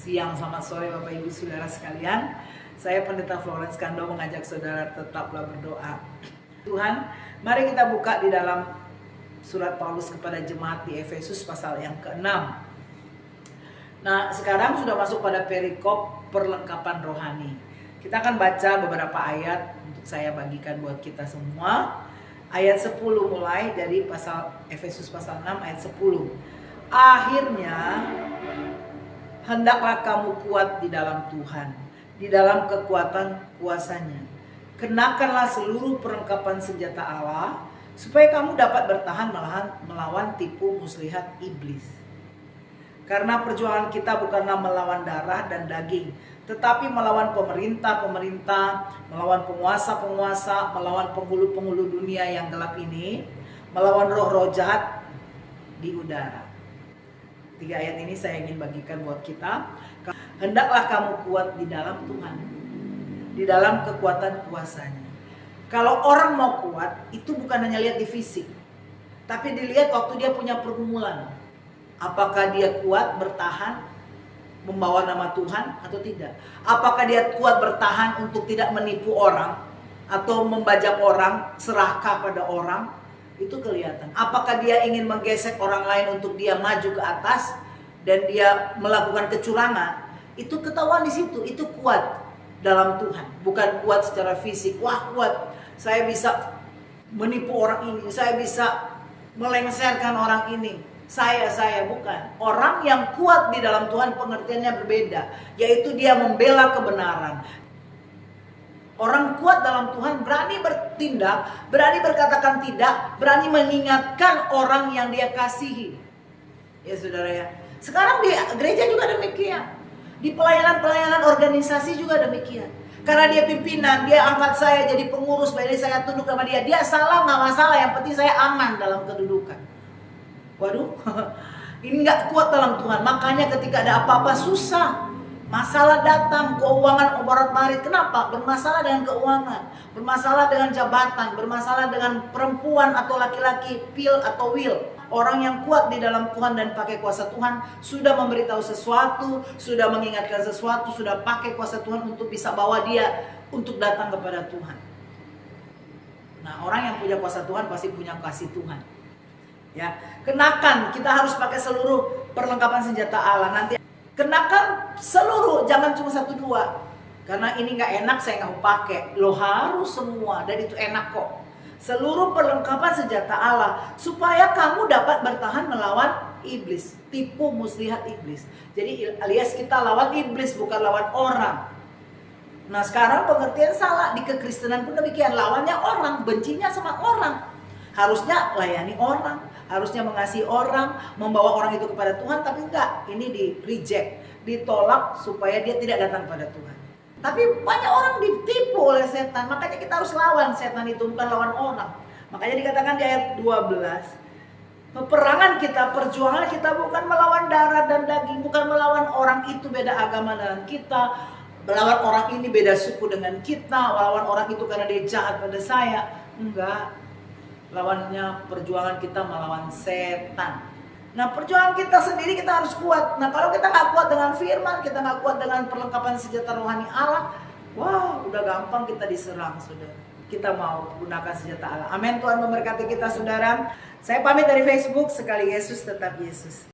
Siang, selamat sore Bapak Ibu Saudara sekalian. Saya Pendeta Florence Kando mengajak saudara tetaplah berdoa. Tuhan, mari kita buka di dalam surat Paulus kepada jemaat di Efesus pasal yang ke-6. Nah, sekarang sudah masuk pada perikop perlengkapan rohani. Kita akan baca beberapa ayat untuk saya bagikan buat kita semua. Ayat 10 mulai dari pasal Efesus pasal 6 ayat 10. Akhirnya hendaklah kamu kuat di dalam Tuhan, di dalam kekuatan kuasanya. Kenakanlah seluruh perlengkapan senjata Allah, supaya kamu dapat bertahan melawan tipu muslihat iblis. Karena perjuangan kita bukanlah melawan darah dan daging, tetapi melawan pemerintah-pemerintah, melawan penguasa-penguasa, melawan penghulu-penghulu dunia yang gelap ini, melawan roh-roh jahat di udara. 3 ayat ini saya ingin bagikan buat kita. Hendaklah kamu kuat di dalam Tuhan, di dalam kekuatan kuasanya. Kalau orang mau kuat, itu bukan hanya lihat di fisik, tapi dilihat waktu dia punya pergumulan. Apakah dia kuat bertahan membawa nama Tuhan atau tidak? Apakah dia kuat bertahan untuk tidak menipu orang atau membajak orang, serakah pada orang? Itu kelihatan. Apakah dia ingin menggesek orang lain untuk dia maju ke atas dan dia melakukan kecurangan? Itu ketahuan di situ. Itu kuat dalam Tuhan, bukan kuat secara fisik. Wah, kuat, saya bisa menipu orang ini, saya bisa melengsarkan orang ini. Saya bukan. Orang yang kuat di dalam Tuhan pengertiannya berbeda, yaitu dia membela kebenaran. Orang kuat dalam Tuhan berani bertindak, berani berkatakan tidak, berani mengingatkan orang yang dia kasihi. Ya saudara ya. Sekarang di gereja juga demikian. Di pelayanan-pelayanan organisasi juga demikian. Karena dia pimpinan, dia angkat saya jadi pengurus, jadi saya tunduk sama dia. Dia salah nggak masalah, yang penting saya aman dalam kedudukan. Waduh, ini nggak kuat dalam Tuhan. Makanya ketika ada apa-apa susah. Masalah datang, keuangan obat-marit. Kenapa? Bermasalah dengan keuangan, bermasalah dengan jabatan, bermasalah dengan perempuan atau laki-laki, pil atau will. Orang yang kuat di dalam Tuhan dan pakai kuasa Tuhan sudah memberitahu sesuatu, sudah mengingatkan sesuatu, sudah pakai kuasa Tuhan untuk bisa bawa dia untuk datang kepada Tuhan. Nah, orang yang punya kuasa Tuhan pasti punya kasih Tuhan. Ya, kenakan, kita harus pakai seluruh perlengkapan senjata Allah. Nanti kenakan seluruh, jangan cuma 1-2. Karena ini gak enak, saya gak mau pakai. Lo harus semua, dan itu enak kok. Seluruh perlengkapan senjata Allah, supaya kamu dapat bertahan melawan iblis, tipu muslihat iblis. Jadi alias kita lawan iblis, bukan lawan orang. Nah sekarang pengertian salah, di kekristenan pun demikian. Lawannya orang, bencinya sama orang. Harusnya layani orang, harusnya mengasihi orang, membawa orang itu kepada Tuhan, tapi enggak, ini di reject, ditolak supaya dia tidak datang pada Tuhan. Tapi banyak orang ditipu oleh setan, makanya kita harus lawan setan itu, bukan lawan orang. Makanya dikatakan di ayat 12, peperangan kita, perjuangan kita bukan melawan darah dan daging, bukan melawan orang itu beda agama dengan kita, melawan orang ini beda suku dengan kita, melawan orang itu karena dia jahat pada saya. Enggak. Lawannya perjuangan kita melawan setan. Nah perjuangan kita sendiri kita harus kuat. Nah kalau kita gak kuat dengan firman, kita gak kuat dengan perlengkapan senjata rohani Allah, wah udah gampang kita diserang saudara. Kita mau gunakan senjata Allah. Amin. Tuhan memberkati kita saudara. Saya pamit dari Facebook. Sekali Yesus tetap Yesus.